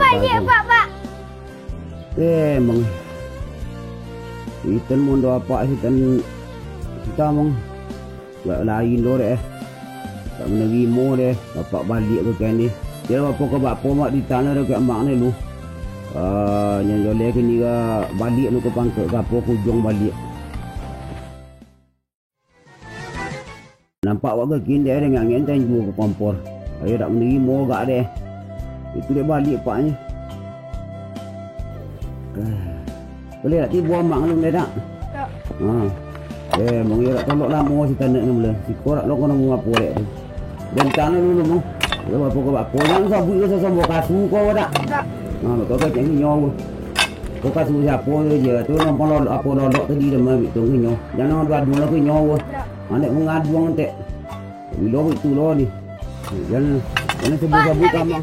balik pak. Emang kita mau doa apa kita mong gak lain doh deh. Tak menerima deh bapak balik ke kan ni. Dia bapak ke bapak mak di tanah dekat mak ni lu. Yang joleh ke ni balik lu ke pangkat bapak hujung balik. Nampak wak ke kini dia dengan angin juga ke kompor. Ayo tak menerima gak deh. Itu dia balik paknya. Boleh tak tiba mak lu dia tak? Tak. Mong ia tak tolok lama si tanah ni mula. Si korak lo kena mau apa dek tu. Dan tanah dulu mong. Kalau apa ke apa jangan sabut ke sesama kasu kau tak? Tak. Kau kacang nyawa. Kau kasu siapa je tu nampak lolok apa lolok tadi dah mai tu nyawa. Jangan adu lah ke nyawa. Anak mengaduang nanti. Bilo itu lo ni. Jangan sebut-sebut kamu.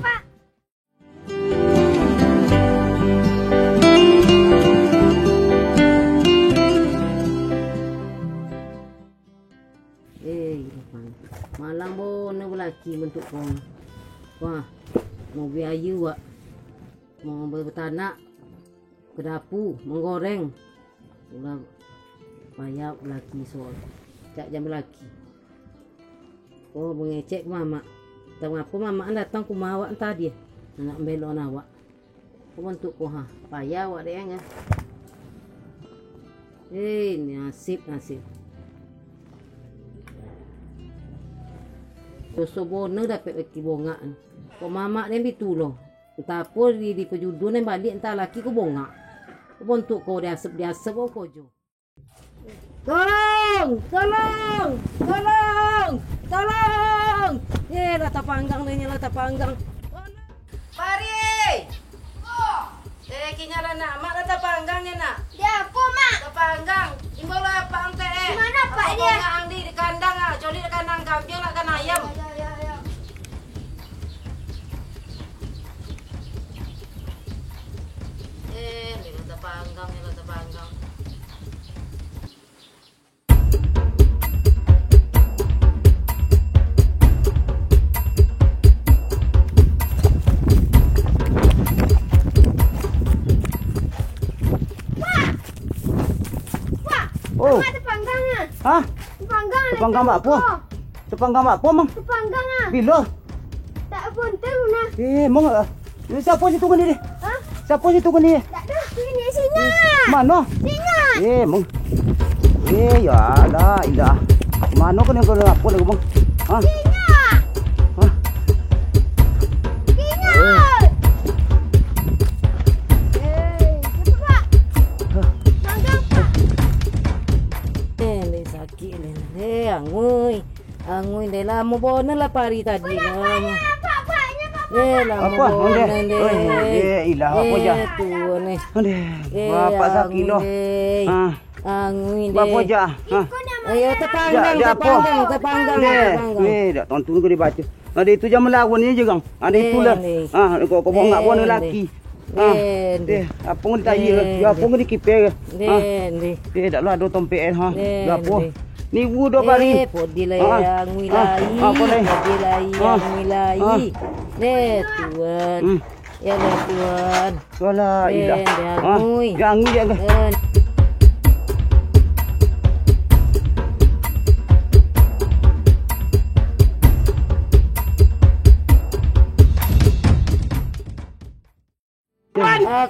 Malang bona belaki bentuk kong. Wah, mau biaya wak. Mau bertanak ke dapur, menggoreng. Ulah payah belaki soal. Cak jam belaki. Oh, mengecek mama. Tahu apa mama datang ke rumah awak tadi. Nak belon awak. Kau bentuk kau payah awak dia kan. Nasib. Doso bona dapat laki bonga. Kau mama ni bituloh. Entah apa di perjuduan yang balik entah laki kau bonga. Kau bentuk kau dia asap kau jo. Tolong! Lata panggang. Pari! Kinya lah nak, mak lata panggangnya nak. Dia aku mak. Lata panggang. Imbau lah apa ante? Mana pak dia? Ang di kandang coli di kandang kambing nak kan ayam. Ya. Ni lata panggang. Oh. Tepanggang ah. Hah? Tepanggang mak apa? Tepanggang mak apa mang? Tepanggang ah. Bila? Tak punten nah. Mang siapa situ kan ni? Hah? Siapa situ kan ni? Tak ada. Ini singa. Mana? Singa. Mang. Ya lah, indah. Mana kan yang kau apa lagi bang? Hah? Singa. Hah? Singa. Angui deh lah mau bona lah pari tadi lah. Apa? Ilah apa je? Bapak sakit loh. Angui deh. Bapak je. Ayo tepanggang. Tak tonton kau dibaca. Ada itu jam melawan ni je gang. Ada itulah. Kau bawa ngak bona lelaki. Apa kau ditanya? Apa kau dikiper? Taklah ada tompel apa? Ni wudo bari. Podilayang wilayi. Podilayang wilayi. Tuan. Ya Tuan. Wala ilah. Angui. Angui dia.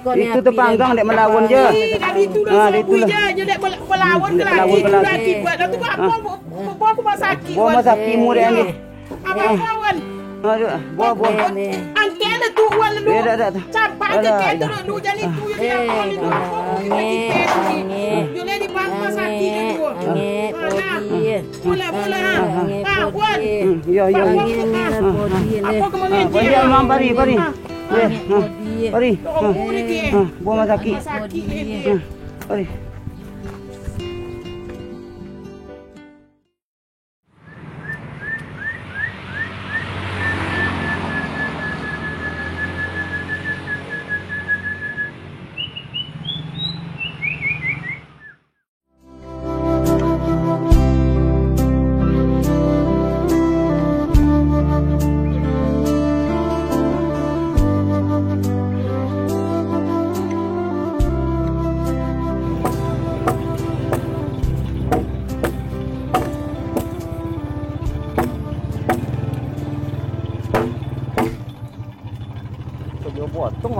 Itu tepanggang dek melawan je. Dari itu dah sabui je dek melawan ke lagi. Buat tu apa aku mak sakit. Buat mak sakit mu dek ni. Apa kawan? Buat. Angke ada tu wan lu. Campak angke tu lu jadi tu yang Yo le di bang mak sakit tu. Boleh ha. Wan. Ya. Apa kemana je? Pari. Pari. Buat mak sakit. Pari.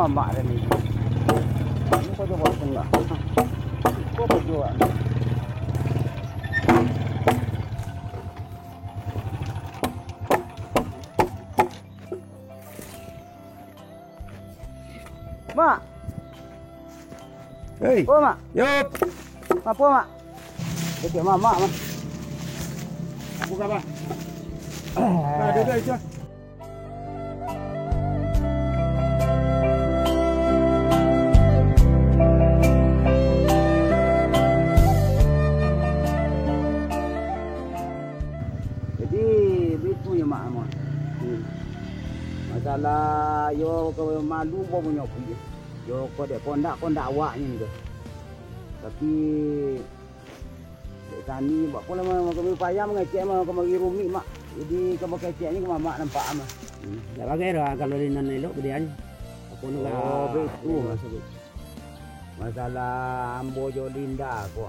mama dah ni. Ini kau coba tengok. Kau berjual. Mak. Hei. Apa mak? Yup. Apa mak? Okey mak mak. Buka apa? Nah, duduk aja. Jadi begitu ya mak mak. Masalah yo kau malu pun punya pergi. Yo kau dek kondak awaknya ni tu. Tapi dek tani buat pun lama kau payah mengecek mah kau bagi rumit mak. Jadi kau pakai cek ni kau mak nampak mah. Tak pakai dah kalau di nan elok berian. Apa ni Oh betul masalah ambo jo linda kau.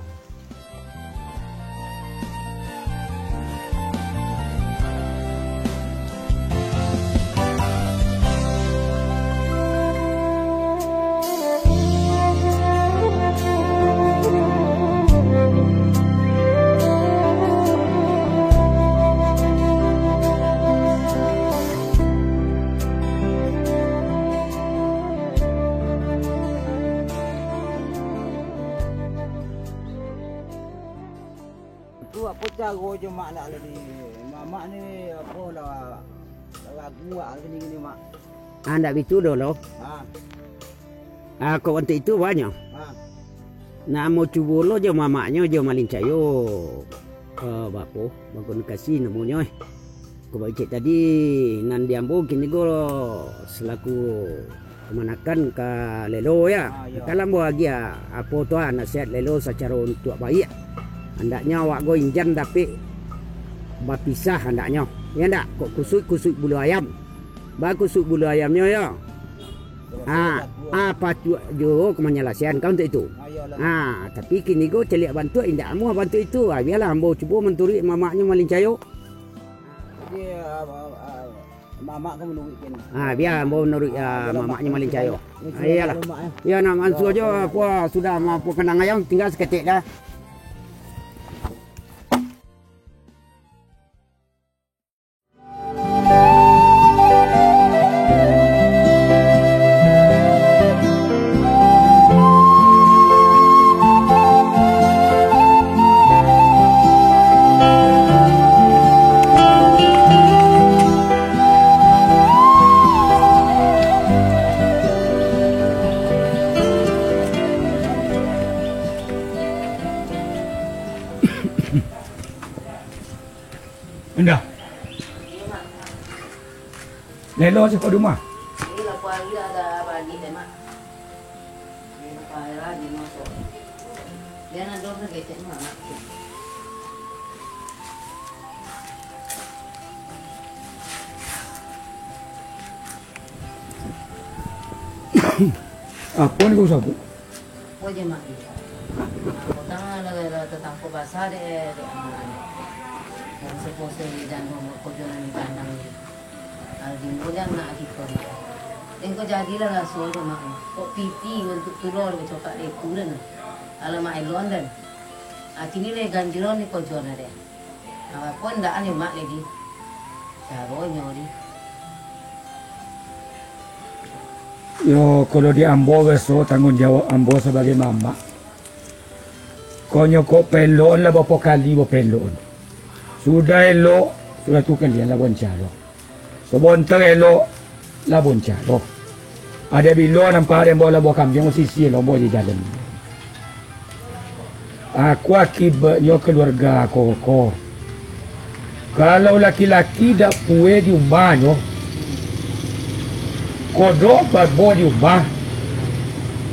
Tu apa cara je mak nak ni. Mak ni apa lah lagu gini mak. Anda bitu dulu. Ha. Aku untuk itu banyak. Ha. Nak mau cuba lo je mamaknya je malin cayo. Bapo, bangun kasih namanya. Aku baca tadi nan diambo kini go selaku kemanakan ke lelo ya. Kalau mau lagi apa tu nasihat lelo secara untuk baik. Hendaknya awak go injan tapi berpisah hendaknya. Ya ndak? Kok kusuk bulu ayam. Ba kusuk bulu ayamnya ya. Apa tu jo kemenyelesaian kau untuk itu. Tapi kini go celik bantu indak mu bantu itu. Biarlah ambo cuba menturi mamaknya malin cayo. Jadi mamak kau menurut kini. Biar ambo menurut mamaknya malin cayo. Iyalah. Ya nak mansu aja apa sudah mampu kenang ayam tinggal seketik dah. Indah. Lelo sa rumah. Ini lah pagi ada pagi deh mak. Ini pagi lagi masuk. Dia nak dorong kecek mak. Apa ni kau sabu? Kau je mak. Aku tangan lah tentang kau basah deh. Yang sepose dan mau kojoran di kandang. Aldi mudah nak kita. Engkau jadilah lah suara mak. Kok pipi untuk turun ke cokak dia kulen. Alamak London. Kini le ganjiron ni kojoran dia. Apa pun dah ane mak lagi. Caranya ni. Yo, kalau di Ambo beso tanggung jawab Ambo sebagai mama. Kau nyokok pelon lah berapa kali pelon. Sudah elok, sudah tu kalian lah boncalo. Sebentar elok, lah boncalo. Ada bilo nampak ada bola bawa kambing sisi lo bawa di dalam. Aku akibatnya keluarga aku. Kalau laki-laki dah puas di rumahnya, kodok bawa di rumah,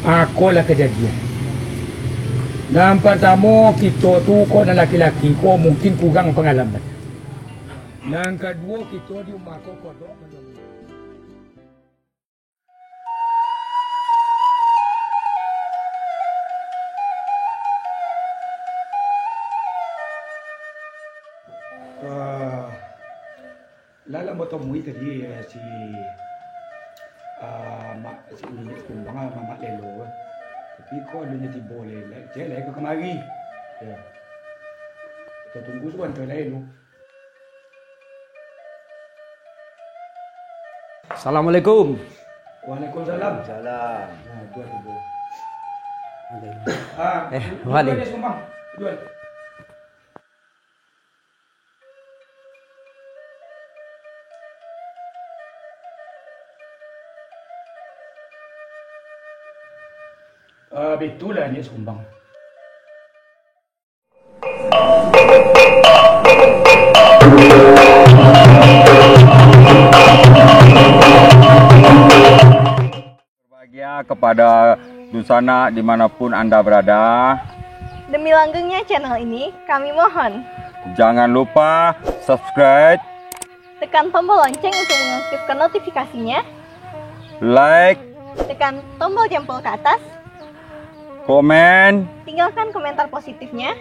aku lah kejadian. Dan pertama kita tu kau dan laki-laki kau mungkin kurang pengalaman. Dan kedua kita di rumah kau kodok menunggu. Lala mau temui tadi si mak si ini kumbang mak lelo. Tapi kau dunia tiba lelak, jelek ke kemari. Ya. Kita tunggu sebentar lain. Assalamualaikum. Waalaikumsalam. Salam. Nah, tuan ibu. Wali. Jual. Betul lah ni sumbang. Berbahagia kepada Dusana dimanapun Anda berada. Demi langgengnya channel ini, kami mohon Jangan lupa subscribe, tekan tombol lonceng untuk mengaktifkan notifikasinya, like, tekan tombol jempol ke atas, komen, tinggalkan komentar positifnya,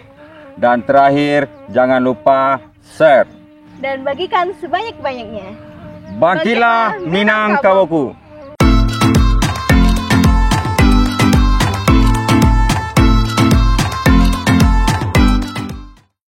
dan terakhir jangan lupa share. dan bagikan sebanyak-banyaknya. Bangkitlah Minangkabauku.